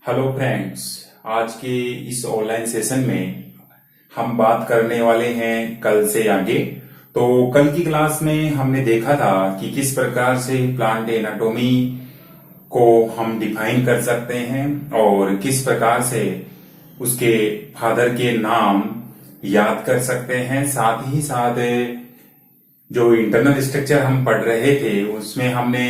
Hello friends, आज के इस ऑनलाइन सेशन में हम बात करने वाले हैं कल से आगे। तो कल की क्लास में हमने देखा था कि किस प्रकार से प्लांट एनाटॉमी को हम डिफाइन कर सकते हैं और किस प्रकार से उसके फादर के नाम याद कर सकते हैं। साथ ही साथ जो इंटरनल स्ट्रक्चर हम पढ़ रहे थे उसमें हमने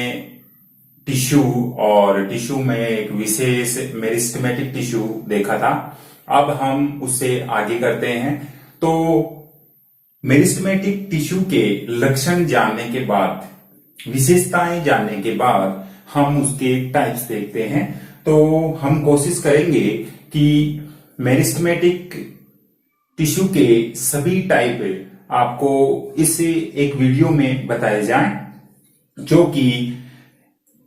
टिश्यू और टिश्यू में एक विशेष मेरिस्टेमेटिक टिश्यू देखा था। अब हम उससे आगे करते हैं। तो मेरिस्टेमेटिक टिश्यू के लक्षण जानने के बाद, विशेषताएं जानने के बाद हम उसके टाइप्स देखते हैं। तो हम कोशिश करेंगे कि मेरिस्टेमेटिक टिश्यू के सभी टाइप आपको इस एक वीडियो में बताए जाएं, जो कि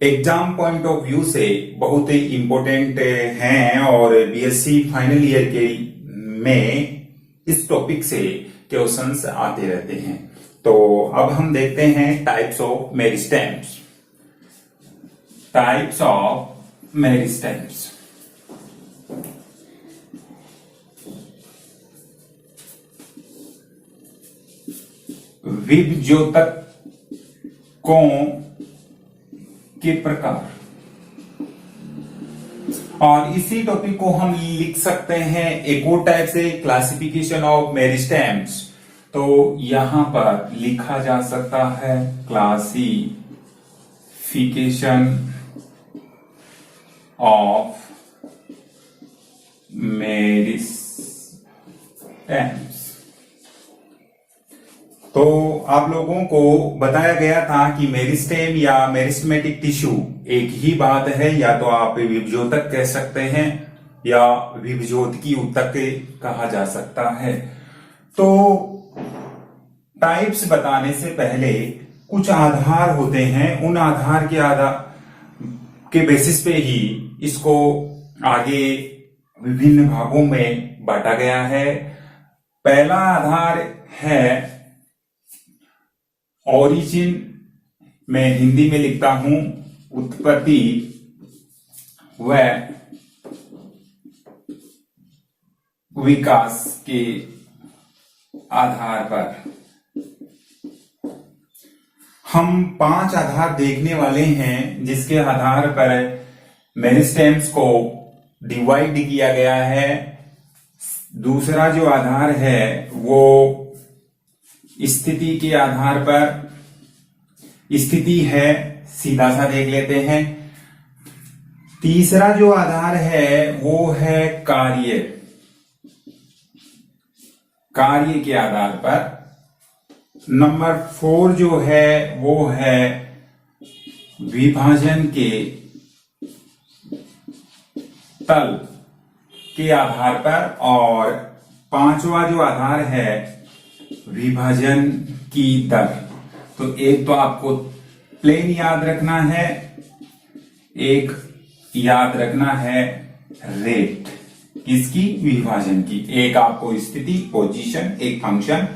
एग्जाम पॉइंट ऑफ व्यू से बहुत ही इंपॉर्टेंट हैं और बीएससी फाइनल ईयर के में इस टॉपिक से क्वेश्चंस आते रहते हैं। तो अब हम देखते हैं types of meristems. Types of meristems. विभज्योतकों के प्रकार, और इसी टॉपिक को हम लिख सकते हैं एक और टाइप से, क्लासिफिकेशन ऑफ मेरिस्टेम्स। तो यहां पर लिखा जा सकता है क्लासिफिकेशन ऑफ मेरिस्टेम्स। तो आप लोगों को बताया गया था कि मेरिस्टेम या मेरिस्टेमेटिक टिश्यू एक ही बात है, या तो आप विभज्योतक कह सकते हैं या विभज्योतकी ऊतक कहा जा सकता है। तो टाइप्स बताने से पहले कुछ आधार होते हैं, उन आधार के बेसिस पे ही इसको आगे विभिन्न भागों में बांटा गया है। पहला आधार है ओरिजिन, मैं हिंदी में लिखता हूं उत्पत्ति व विकास के आधार पर। हम 5 आधार देखने वाले हैं जिसके आधार पर मेरिस्टेम्स को डिवाइड किया गया है। दूसरा जो आधार है वो स्थिति के आधार पर, स्थिति है, सीधा सा देख लेते हैं। तीसरा जो आधार है वो है कार्य, कार्य के आधार पर। नंबर 4 जो है वो है विभाजन के तल के आधार पर, और 5वां जो आधार है विभाजन की दर। तो एक तो आपको प्लेन याद रखना है, एक याद रखना है रेट, किसकी? विभाजन की। एक आपको स्थिति, पोजीशन, एक फंक्शन,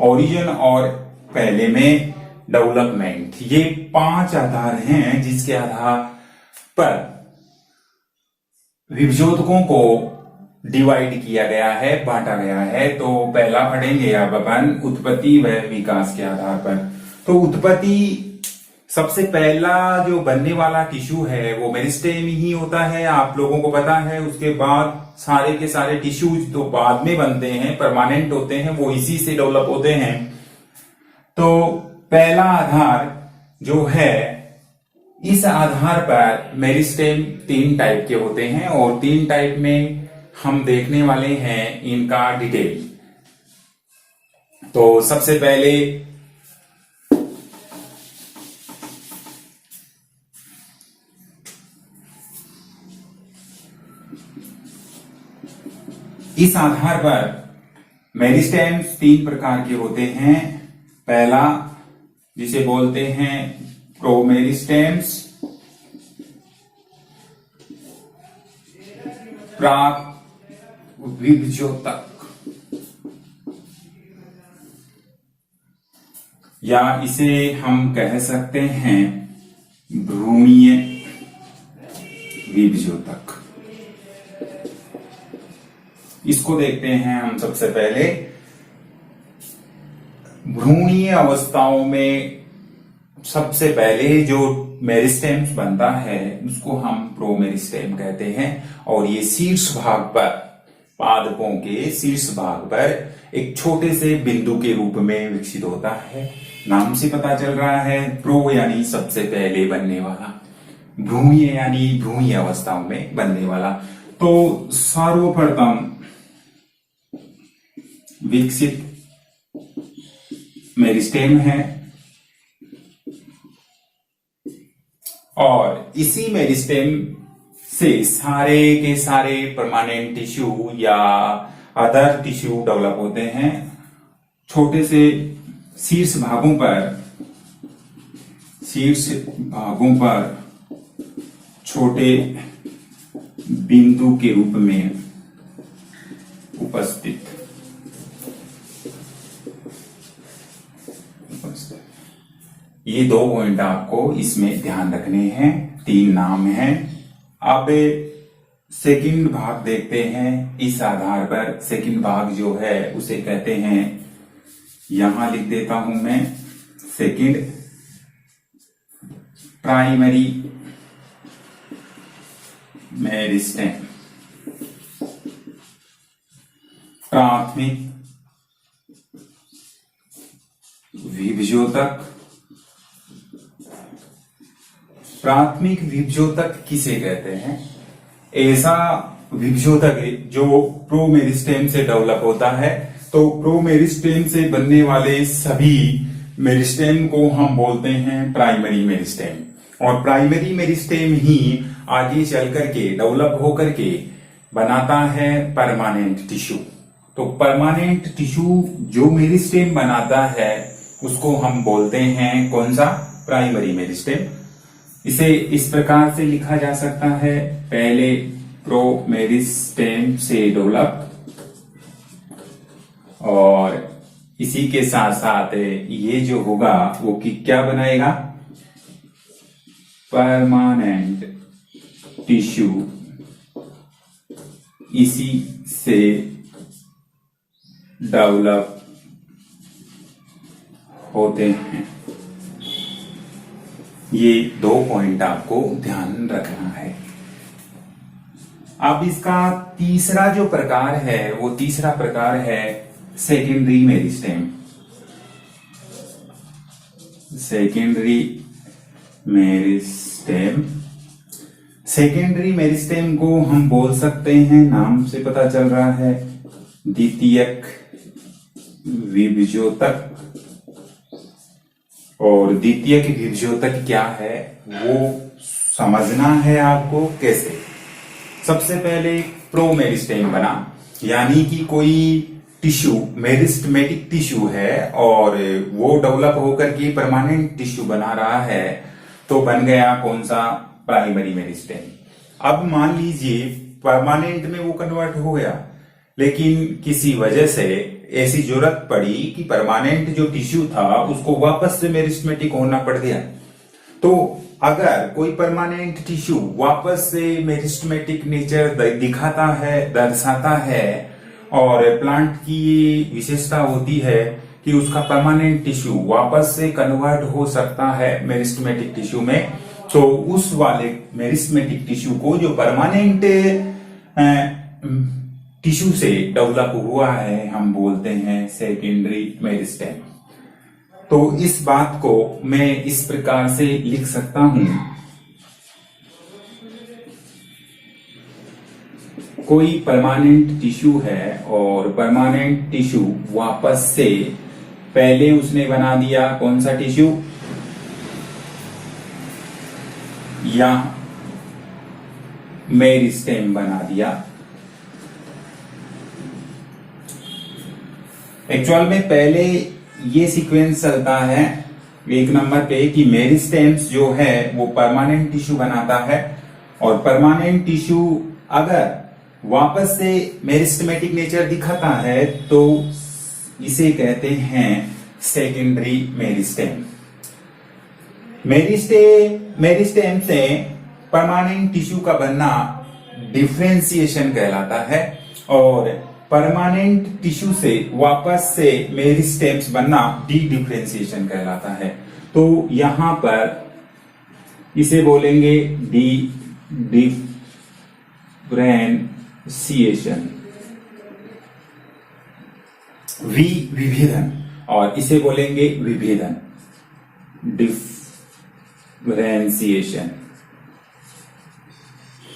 ओरिजिन और पहले में डेवलपमेंट। ये 5 आधार हैं जिसके आधार पर विभज्योतकों को डिवाइड किया गया है, बांटा गया है। तो पहला पढ़ेंगे अब अपन उत्पत्ति व विकास के आधार पर। तो उत्पत्ति, सबसे पहला जो बनने वाला टिश्यू है वो मेरिस्टेम ही होता है, आप लोगों को पता है। उसके बाद सारे के सारे टिश्यूज तो बाद में बनते हैं, परमानेंट होते हैं, वो इसी से डेवलप होते हैं। तो पहला आधार जो है, इस आधार पर मेरिस्टेम 3 टाइप के होते हैं और 3 टाइप में हम देखने वाले हैं इनका डिटेल। तो सबसे पहले इस आधार पर मेरिस्टेम्स 3 प्रकार के होते हैं। पहला जिसे बोलते हैं प्रोमेरिस्टेम्स, प्राक विभज्योतक, या इसे हम कह सकते हैं भ्रूणीय विभज्योतक। इसको देखते हैं हम सबसे पहले। भ्रूणीय अवस्थाओं में सबसे पहले जो मेरिस्टेम बनता है उसको हम प्रोमेरिस्टेम कहते हैं, और ये शीर्ष भाग पर, पादपों के शीर्ष भाग पर एक छोटे से बिंदु के रूप में विकसित होता है। नाम से पता चल रहा है, प्रो यानी सबसे पहले बनने वाला, भ्रूणीय यानी भ्रूणीय अवस्थाओं में बनने वाला। तो सर्वप्रथम विकसित मेरिस्टेम है, और इसी मेरिस्टेम से सारे के सारे परमानेंट टिश्यू या अदर टिश्यू डेवलप होते हैं। छोटे से शीर्ष भागों पर छोटे बिंदु के रूप में उपस्थित। ये 2 पॉइंट आपको इसमें ध्यान रखने हैं। 3 नाम हैं। अब सेकंड भाग देखते हैं। इस आधार पर सेकंड भाग जो है उसे कहते हैं, यहां लिख देता हूं मैं, सेकंड प्राइमरी मेरिस्टेम, प्राथमिक विभजोतक। प्राथमिक विभजोतक किसे कहते हैं? ऐसा विभजोतक जो प्रोमेरिस्टेम से डेवलप होता है। तो प्रोमेरिस्टेम से बनने वाले सभी मेरिस्टेम को हम बोलते हैं प्राइमरी मेरिस्टेम, और प्राइमरी मेरिस्टेम ही आगे चल करके डेवलप होकर के बनाता है परमानेंट टिश्यू। तो परमानेंट टिश्यू जो मेरिस्टेम बनाता है उसको हम बोलते हैं कौन सा? Primary meristem. इसे इस प्रकार से लिखा जा सकता है, पहले प्रोमेरिस्टेम से डेवलप, और इसी के साथ साथ ये जो होगा वो क्या बनाएगा? परमानेंट टिश्यू इसी से डेवलप होते हैं। ये 2 पॉइंट आपको ध्यान रखना है। अब इसका तीसरा जो प्रकार है वो तीसरा प्रकार है secondary meristem. Secondary meristem, secondary meristem को हम बोल सकते हैं, नाम से पता चल रहा है, द्वितीयक विभजोतक। और द्वितीयक विभजोतक क्या है वो समझना है आपको। कैसे? सबसे पहले प्रोमेरिस्टेम बना, यानी कि कोई टिश्यू मेरिस्टेमेटिक टिश्यू है और वो डेवलप होकर के परमानेंट टिश्यू बना रहा है, तो बन गया कौन सा? Primary meristem. अब मान लीजिए परमानेंट में वो कन्वर्ट हो गया, लेकिन किसी वजह से ऐसी जरूरत पड़ी कि परमानेंट जो टिश्यू था उसको वापस से मेरिस्टेमेटिक होना पड़ गया। तो अगर कोई परमानेंट टिश्यू वापस से मेरिस्टेमेटिक नेचर दिखाता है, दर्शाता है, और प्लांट की विशेषता होती है कि उसका परमानेंट टिश्यू वापस से कन्वर्ट हो सकता है मेरिस्टेमेटिक टिश्यू में, तो उस वाले मेरिस्टेमेटिक टिश्यू को जो परमानेंट टिश्यू से डेवलप हुआ है हम बोलते हैं सेकेंडरी मेरिस्टेम। तो इस बात को मैं इस प्रकार से लिख सकता हूं, कोई परमानेंट टिश्यू है और परमानेंट टिश्यू वापस से पहले उसने बना दिया कौन सा टिश्यू? या मेरिस्टेम बना दिया। एक्चुअल में पहले ये सीक्वेंस चलता है 1 नंबर पे कि मेरिस्टेम्स जो है वो परमानेंट टिश्यू बनाता है, और परमानेंट टिश्यू अगर वापस से मेरिस्टेमेटिक नेचर दिखाता है तो इसे कहते हैं सेकेंडरी मेरिस्टेम। मेरिस्टेम से परमानेंट टिश्यू का बनना डिफरेंशिएशन कहलाता है, और परमानेंट टिश्यू से वापस से मेरिस्टेम्स बनना डी डिफरेंशिएशन कहलाता है। तो यहां पर इसे बोलेंगे डी डिफरेंशिएशन, विभेदन, और इसे बोलेंगे विभेदन, डिफरेंशिएशन।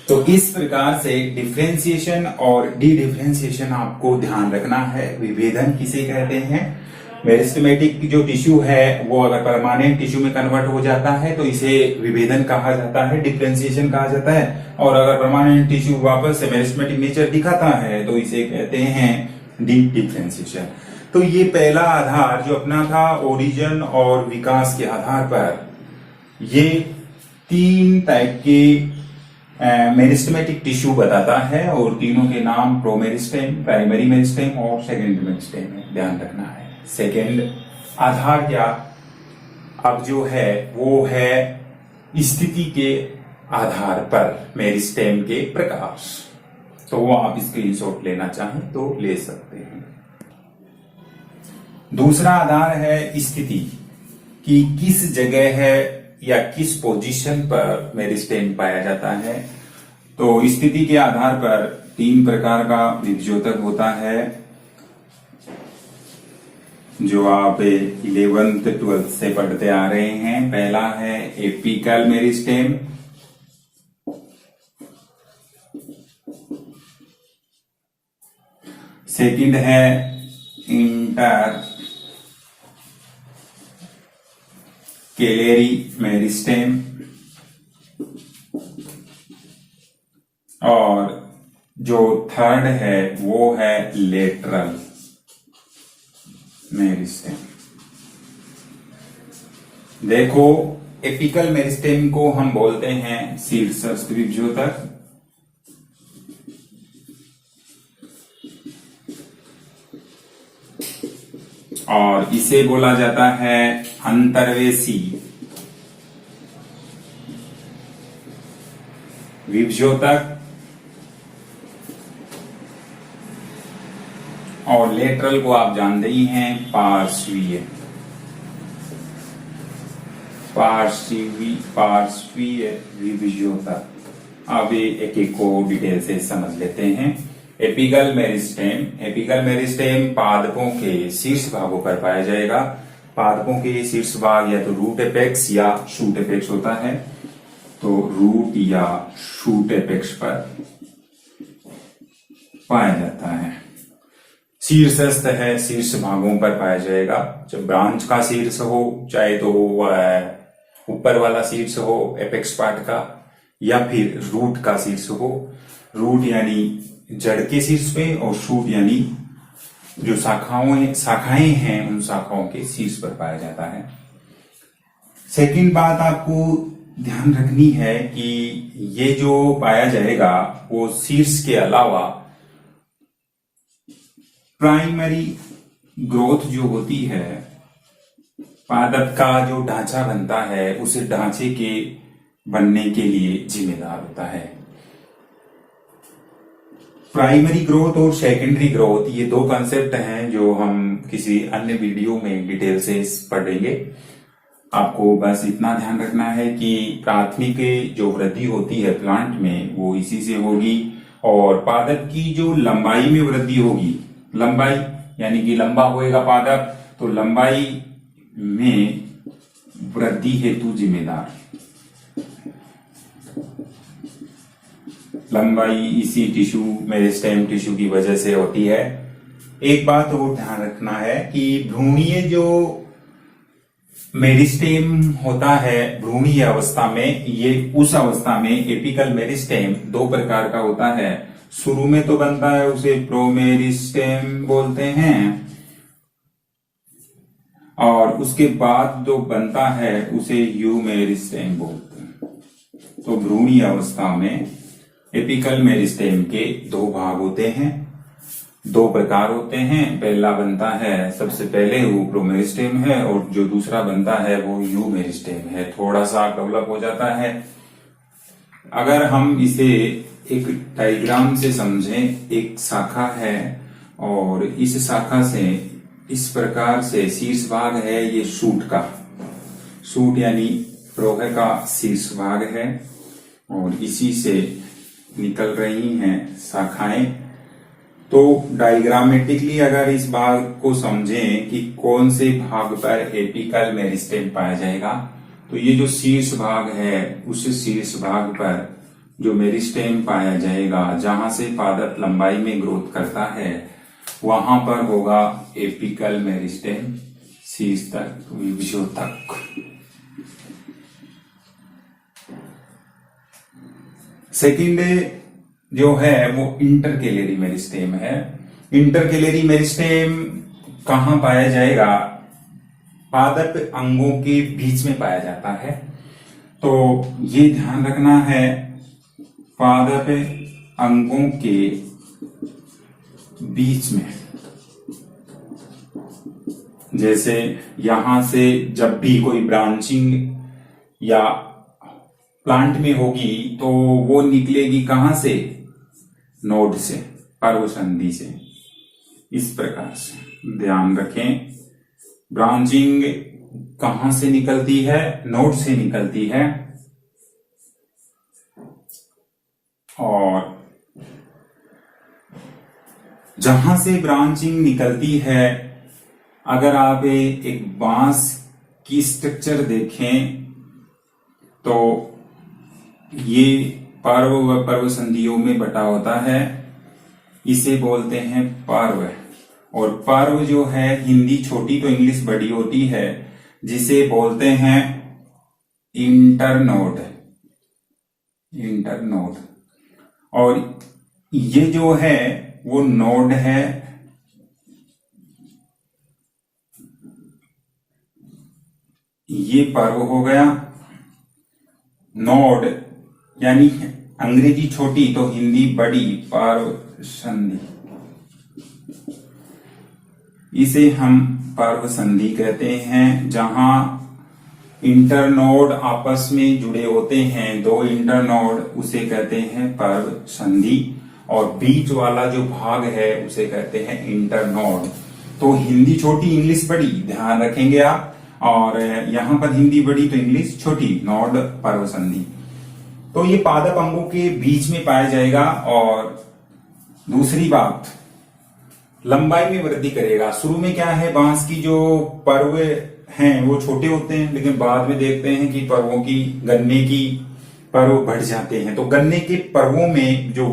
तो इस प्रकार से डिफरेंशिएशन और डी डिफरेंशिएशन आपको ध्यान रखना है। विभेदन किसे कहते हैं? मेरिस्टेमेटिक जो टिश्यू है वो अगर परमानेंट टिश्यू में कन्वर्ट हो जाता है तो इसे विभेदन कहा जाता है, डिफरेंशिएशन कहा जाता है। और अगर परमानेंट टिश्यू वापस से मेरिस्टेमेटिक नेचर दिखाता है तो इसे कहते हैं डी डिफरेंशिएशन। तो ये पहला आधार जो अपना था ओरिजिन और विकास के आधार पर, ये 3 टाइप के मेरिस्टेमेटिक टिश्यू बताता है और तीनों के नाम प्रोमेरिस्टेम, प्राइमरी मेरिस्टेम और सेकेंडरी मेरिस्टेम है, ध्यान रखना है। सेकेंड आधार क्या अब जो है वो है स्थिति के आधार पर मेरिस्टेम के प्रकाश। तो वो आप स्क्रीनशॉट लेना चाहें तो ले सकते हैं। दूसरा आधार है स्थिति कि किस जगह है या किस पोजीशन पर मेरिस्टेम पाया जाता है। तो स्थिति के आधार पर 3 प्रकार का विभजोतक होता है जो आप 11th 12th से पढ़ते आ रहे हैं। पहला है एपिकल मेरिस्टेम, सेकंड है इंटर कैलेरी मेरिस्टेम और जो थर्ड है वो है लेटरल मेरिस्टेम। देखो एपिकल मेरिस्टेम को हम बोलते हैं शीर्षस्थ विभजोतक, और इसे बोला जाता है अंतर्वेशी विभजोतक, और लेटरल को आप जानते ही हैं पार्श्वीय विभजोतक। अब एक एक को डिटेल से समझ लेते हैं। एपिकल मेरिस्टेम पादपों के शीर्ष भागों पर पाया जाएगा। पादपों के शीर्ष भाग या तो रूट एपेक्स या शूट एपेक्स होता है, तो रूट या शूट एपेक्स पर पाया जाता है। शीर्षस्थ है, शीर्ष भागों पर पाया जाएगा। जब ब्रांच का शीर्ष हो, चाहे तो ऊपर वाला शीर्ष हो एपेक्स पार्ट का, या फिर रूट का शीर्ष हो। रूट यानी जड़ के शीर्ष पे और शूट यानी जो शाखाएं हैं उन शाखाओं के शीर्ष पर पाया जाता है। सेकंड बात आपको ध्यान रखनी है कि ये जो पाया जाएगा वो शीर्ष के अलावा प्राइमरी ग्रोथ जो होती है, पादप का जो ढांचा बनता है उस ढांचे के बनने के लिए जिम्मेदार होता है। प्राइमरी ग्रोथ और सेकेंडरी ग्रोथ ये 2 कॉन्सेप्ट हैं जो हम किसी अन्य वीडियो में डिटेल से पढ़ेंगे। आपको बस इतना ध्यान रखना है कि प्राथमिक जो वृद्धि होती है प्लांट में वो इसी से होगी, और पादप की जो लंबाई में वृद्धि होगी, लंबाई यानी कि लंबा होएगा पादप, तो लंबाई में वृद्धि हेतु जिम्मेदार लंबाई इसी टिश्यू मेरिस्टेम टिश्यू की वजह से होती है। एक बात और ध्यान रखना है कि भ्रूणीय जो मेरिस्टेम होता है भ्रूणीय अवस्था में, ये उस अवस्था में एपिकल मेरिस्टेम 2 प्रकार का होता है। शुरू में तो बनता है उसे प्रोमेरिस्टेम बोलते हैं, और उसके बाद जो बनता है उसे यूमेरिस्टेम बोलते हैं। तो भ्रूणीय अवस्था में एपिकल मेरिस्टेम के 2 भाग होते हैं, 2 प्रकार होते हैं। पहला बनता है सबसे पहले वो प्रोमेरिस्टेम है, और जो दूसरा बनता है वो यूमेरिस्टेम है। थोड़ा सा डेवलप हो जाता है। अगर हम इसे एक डायग्राम से समझें, एक शाखा है और इस शाखा से इस प्रकार से शीर्ष भाग है ये शूट का, शूट यानी रोग का शीर्ष भाग है और इसी से निकल रही हैं शाखाएं। तो डायग्रामेटिकली अगर इस भाग को समझें कि कौन से भाग पर एपिकल मेरिस्टेम पाया जाएगा, तो ये जो शीर्ष भाग है उस शीर्ष भाग पर जो मेरिस्टेम पाया जाएगा, जहां से पादप लंबाई में ग्रोथ करता है, वहां पर होगा एपिकल मेरिस्टेम, शीर्ष तक, विभुजों तक। सेकंड जो है वो इंटरकेलरी मेरिस्टेम है। इंटरकेलरी मेरिस्टेम कहां पाया जाएगा? पादप अंगों के बीच में पाया जाता है। तो ये ध्यान रखना है, पादप अंगों के बीच में। जैसे यहां से जब भी कोई ब्रांचिंग या प्लांट में होगी तो वो निकलेगी कहां से? नोड से, पर्वसंधि से। इस प्रकार से ध्यान रखें, ब्रांचिंग कहां से निकलती है? नोड से निकलती है। और जहां से ब्रांचिंग निकलती है, अगर आप एक बांस की स्ट्रक्चर देखें तो ये पर्व व पर्व संधियों में बटा होता है, इसे बोलते हैं पर्व। और पर्व जो है, हिंदी छोटी तो इंग्लिश बड़ी होती है, जिसे बोलते हैं इंटरनोड, इंटरनोड। और ये जो है वो नोड है, ये पर्व हो गया। नोड यानी अंग्रेजी छोटी तो हिंदी बड़ी, पर्व संधि, इसे हम पर्व संधि कहते हैं। जहां इंटरनोड आपस में जुड़े होते हैं, दो इंटरनोड, उसे कहते हैं पर्व संधि। और बीच वाला जो भाग है उसे कहते हैं इंटरनोड। तो हिंदी छोटी इंग्लिश बड़ी, ध्यान रखेंगे आप। और यहां पर हिंदी बड़ी तो इंग्लिश छोटी, नोड पर्व संधि। तो ये पादप अंगों के बीच में पाया जाएगा। और दूसरी बात, लंबाई में वृद्धि करेगा। शुरू में क्या है, बांस की जो पर्व हैं वो छोटे होते हैं, लेकिन बाद में देखते हैं कि पर्वों की, गन्ने की पर्व बढ़ जाते हैं। तो गन्ने के पर्वों में जो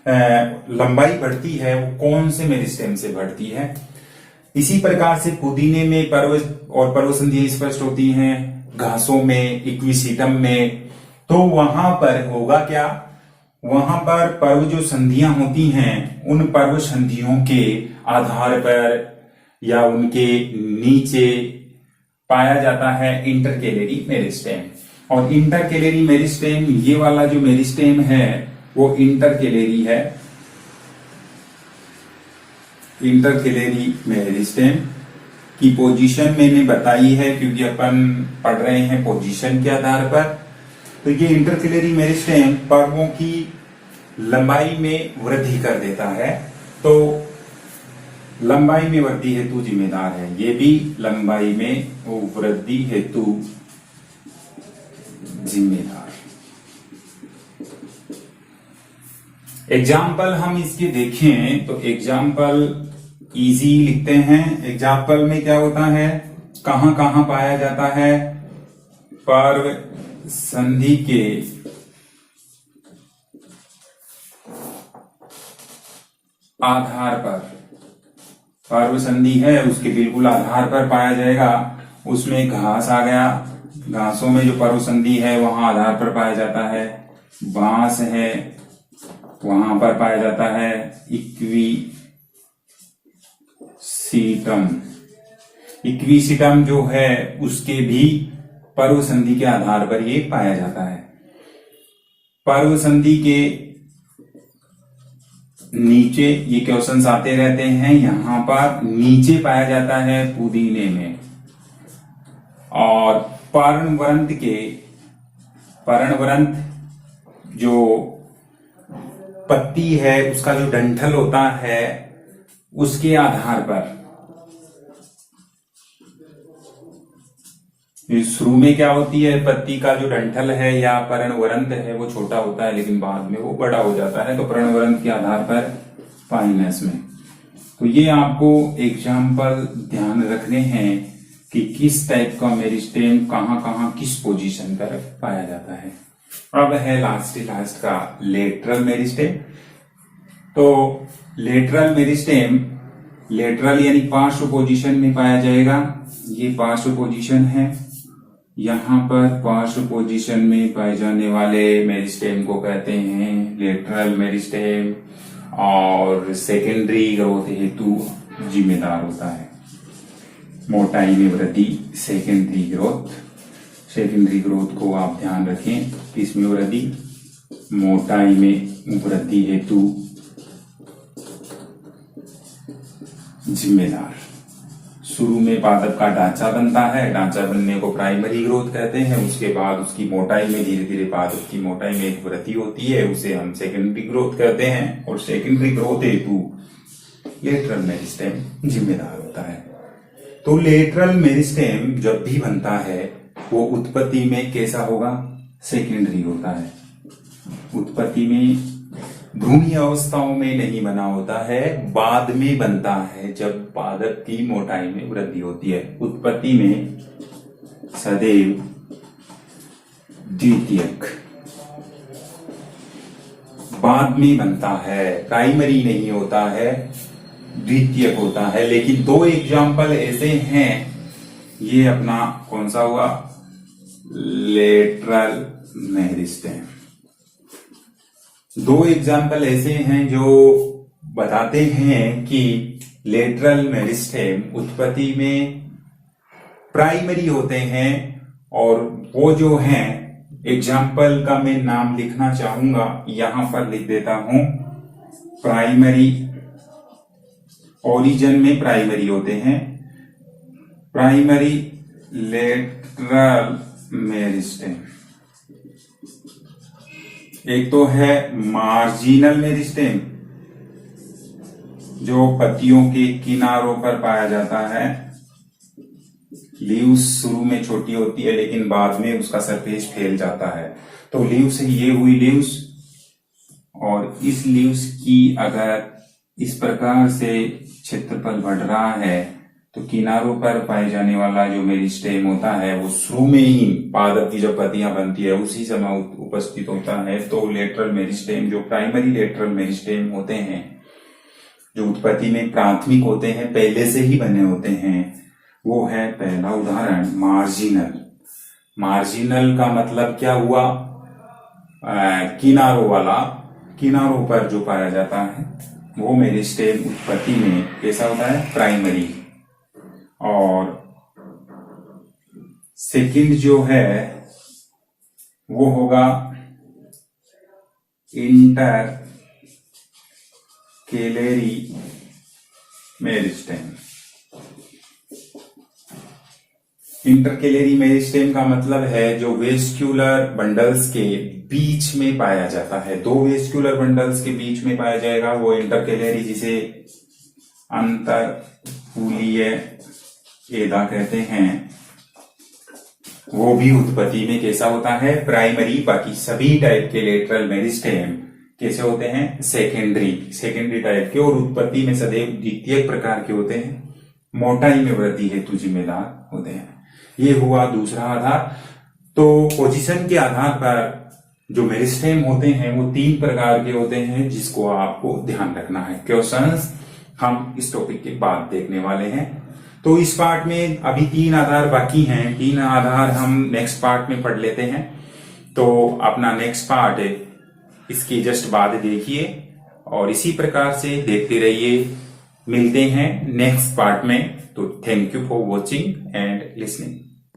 लंबाई बढ़ती है वो कौन से मेरिस्टेम से बढ़ती है? इसी प्रकार से पुदीने में पर्व और पर्व संधियां स्पष्ट होती हैं, घासों में, इक्विसीटम में। तो वहां पर होगा क्या? वहां पर पर्व जो संधियां होती हैं, उन पर्व संधियों के आधार पर या उनके नीचे पाया जाता है इंटरकेलरी मेरिस्टेम। और इंटरकेलरी मेरिस्टेम, ये वाला जो मेरिस्टेम है वो इंटरकेलरी है, इंटरकेलरी मेरिस्टेम की पोजीशन मैंने बताई है, क्योंकि अपन पढ़ रहे हैं पोजीशन के आधार पर। तो ये इंटरकेलरी मेरिस्टेम पर्वों की लंबाई में वृद्धि कर देता है। तो लंबाई में वृद्धि हेतु जिम्मेदार है, ये भी लंबाई में वृद्धि हेतु जिम्मेदार। एग्जाम्पल हम इसके देखें तो एग्जाम्पल इजी लिखते हैं। एग्जाम्पल में क्या होता है, कहां कहां पाया जाता है? पर्व संधि के आधार पर, पर्व संधि है उसके बिल्कुल आधार पर पाया जाएगा। उसमें घास आ गया, घासों में जो पर्व संधि है वहां आधार पर पाया जाता है। बांस है, वहां पर पाया जाता है। इक्विसीटम, इक्विसीटम जो है उसके भी पर्व संधि के आधार पर ये पाया जाता है। पर्व संधि के नीचे ये क्वेश्चंस आते रहते हैं, यहां पर नीचे पाया जाता है पुदीने में। और पर्णवृंत के, पर्णवृंत जो पत्ती है उसका जो डंठल होता है उसके आधार पर शुरू में क्या होती है, पत्ती का जो डंठल है या पर्णवरंत है वो छोटा होता है, लेकिन बाद में वो बड़ा हो जाता है। तो पर्णवरंत के आधार पर पाइनस में, तो ये आपको एग्जाम्पल ध्यान रखने हैं कि किस टाइप का मेरिस्टेम कहां कहां किस पोजीशन पर पाया जाता है। अब है लास्ट का लेटरल मेरिस्टेम। तो लेटरल मेरिस्टेम लेटरल यानी पार्श्व पोजीशन में पाया जाएगा। ये पार्श्व पोजीशन है, यहां पर पार्श्व पोजीशन में पाए जाने वाले मेरिस्टेम को कहते हैं लेटरल मेरिस्टेम, और सेकेंडरी ग्रोथ हेतु जिम्मेदार होता है। मोटाई में वृद्धि सेकेंडरी ग्रोथ को आप ध्यान रखें, किसमें वृद्धि, मोटाई में वृद्धि हेतु जिम्मेदार। शुरू में पादप का ढांचा बनता है, ढांचा बनने को प्राइमरी ग्रोथ कहते हैं। उसके बाद उसकी मोटाई में धीरे धीरे पादप की मोटाई में एक वृद्धि होती है, उसे हम सेकेंडरी ग्रोथ कहते हैं। और सेकेंडरी ग्रोथ हेतु लेटरल मेरिस्टेम जिम्मेदार होता है। तो लेटरल मेरिस्टेम जब भी बनता है वो उत्पत्ति में कैसा होगा, सेकेंडरी होता है। उत्पत्ति में भ्रूणीय अवस्थाओं में नहीं बना होता है, बाद में बनता है जब पादप की मोटाई में वृद्धि होती है। उत्पत्ति में सदैव द्वितीयक, बाद में बनता है, प्राइमरी नहीं होता है, द्वितीयक होता है। लेकिन दो एग्जाम्पल ऐसे हैं, ये अपना कौन सा हुआ, लेटरल मेरिस्टेम। दो एग्जाम्पल ऐसे हैं जो बताते हैं कि लेटरल मेरिस्टेम उत्पत्ति में प्राइमरी होते हैं, और वो जो हैं एग्जाम्पल का मैं नाम लिखना चाहूंगा, यहां पर लिख देता हूं। प्राइमरी ओरिजिन में प्राइमरी होते हैं, प्राइमरी लेटरल मेरिस्टेम। एक तो है मार्जिनल मेरिस्टेम, जो पत्तियों के किनारों पर पाया जाता है। लीव्स शुरू में छोटी होती है, लेकिन बाद में उसका सरफेस फैल जाता है। तो लीव्स, ये हुई लीव्स, और इस लीव्स की अगर इस प्रकार से क्षेत्रफल बढ़ रहा है तो किनारों पर पाए जाने वाला जो मेरिस्टेम होता है वो शुरू में ही पादप की जब पत्तियां बनती है उसी समय उपस्थित होता है। तो लेटरल मेरिस्टेम, जो प्राइमरी लेटरल मेरिस्टेम होते हैं, जो उत्पत्ति में प्राथमिक होते हैं, पहले से ही बने होते हैं, वो है पहला उदाहरण मार्जिनल। मार्जिनल का मतलब क्या हुआ, किनारों वाला, किनारों पर जो पाया जाता है वो मेरिस्टेम उत्पत्ति में कैसा होता है, प्राइमरी। और सेकंड जो है वो होगा इंटर कैलेरी मेरिस्टेम। इंटरकेलेरी मेरिस्टेम का मतलब है जो वेस्क्यूलर बंडल्स के बीच में पाया जाता है। दो वेस्क्यूलर बंडल्स के बीच में पाया जाएगा वो इंटरकेलेरी, जिसे अंतरफूलीय एदा कहते हैं। वो भी उत्पत्ति में कैसा होता है, प्राइमरी। बाकी सभी टाइप के लेटरल मेरिस्टेम कैसे होते हैं, सेकेंडरी टाइप के, और उत्पत्ति में सदैव द्वितीयक प्रकार के होते हैं, मोटाई में वृद्धि हेतु जिम्मेदार होते हैं। ये हुआ दूसरा आधार। तो पोजीशन के आधार पर जो मेरिस्टेम होते हैं वो तीन प्रकार के होते हैं, जिसको आपको ध्यान रखना है। क्वेश्चंस हम इस टॉपिक के बाद देखने वाले हैं। तो इस पार्ट में अभी तीन आधार बाकी हैं, तीन आधार हम नेक्स्ट पार्ट में पढ़ लेते हैं। तो अपना नेक्स्ट पार्ट है इसके जस्ट बाद देखिए, और इसी प्रकार से देखते रहिए। मिलते हैं नेक्स्ट पार्ट में। तो thank you for watching and listening.